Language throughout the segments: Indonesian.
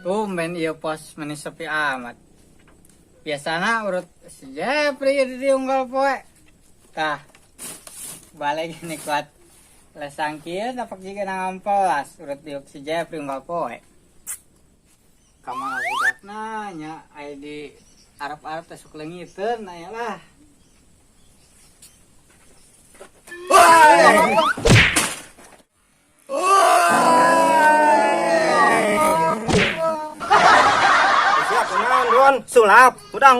Tumben iya pos manis sepi amat. Biasana urut si Jepri di unggal poe. Tah, balik gini kuat. Lesang kieu dapat juga nang amplas urut diuk si Jepri unggal poe. Kamana budakna nya aya di Arab-Arab teh sok leungiteun aya lah. Sulap, udang.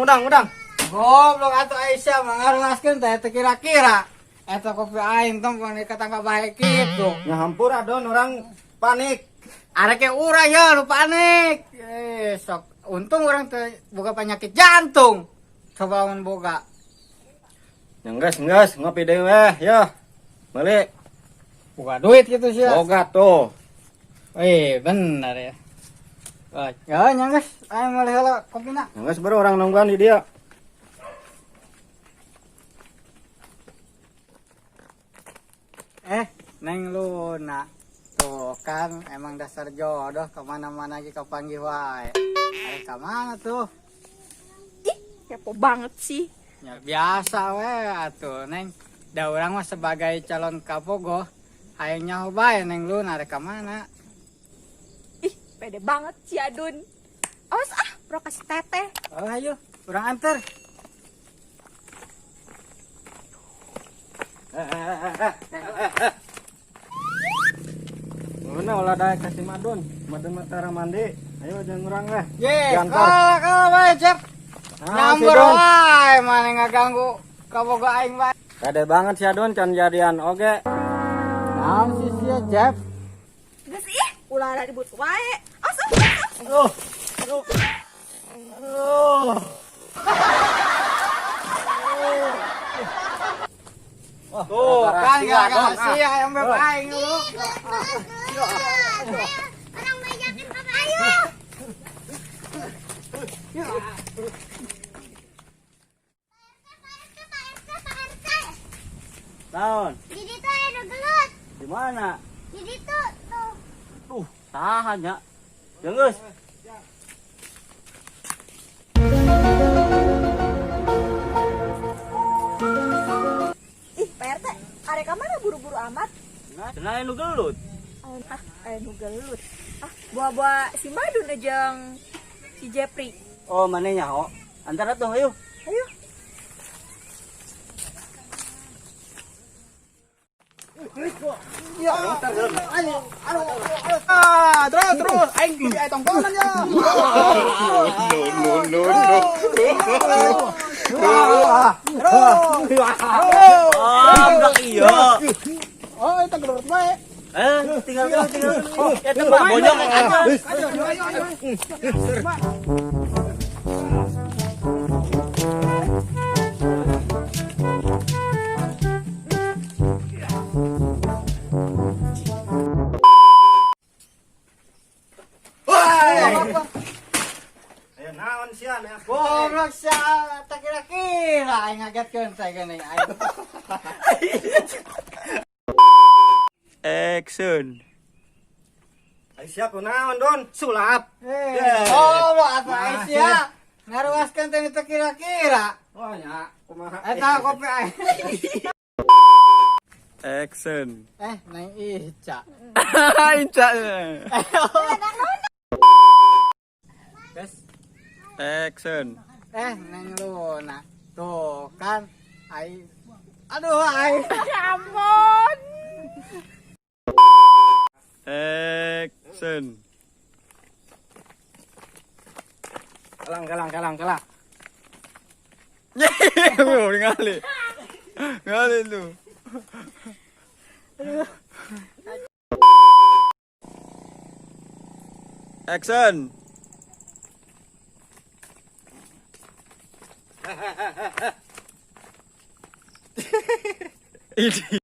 Goblok atuh Aisyah mangaruaskeun teh teu kira-kira. Eta kopi aing tong pang katangka bae kitu. Ya hampura don orang panik. Arek urang ya lu panik. Sok untung urang teh boga penyakit jantung. Coba mun boga. Enggeus, ngopi deui weh, yo. Meuli. Boga duit gitu sih. Boga tuh. Bener ya. Ya nyangges, ayo mulai heula kopina. Enggeus baru orang nungguan di dia. Neng Luna. Tuh kan emang dasar jodoh kemana-mana lagi kepanggil wae. Arek kamana tuh? Ih, kepo banget sih. Ya biasa we atuh Neng. Da urang mah sebagai calon kapogo, hayang nyaho bae Neng Luna arek kamana? Ih, pede banget si Adun. Awas bro kasih teteh. Oh ayo, urang anter. Mana ulah da kasih madun matara mandi. Ayo jangan ngurang weh. Ye, Diantar. kalau bae cep. Nyamber si Don. wae mana ngaganggu kaboga aing bae. Kade banget si Adon can jadian oge. Naon sih sia Jep? Geus ih, ulah ribut wae. Awas. Tuh, kan gak sia yang beb aing lu. Orang bajakin papa ayo. Naon? Jadi tuh ada gelut. Di mana? Jadi tuh. Tahan ya. Geus. Ih, Pak RT, arek mana buru-buru amat? Cenah nu gelut. Nu gelut. Buah-buah si Madun jeung si Jepri. Oh, manehnya ho. Antara tuh ayo. Ayo. Terus aing di tongkolan ya. Enggak iya. Oh, eta gelut bae. Tinggal. Eta mah bonyok aja. Ayo naon sia ya. Goblok sia, tak kira-kira aing ngagetkeun teh geuning aing. Action. Aisyah kunaon don? Sulap. Oh, lu atuh Aisyah. Ngaruaskeun teh teu kira-kira. Oh nya, kumaha? Eta kopi aing. Action. Neng Ica. Ica. Guys, Action. Neng Luna. Tuh kan aing. Aduh aing. Ya ampun. Action. Kalang. Yeay, ngali lu. Action. Ini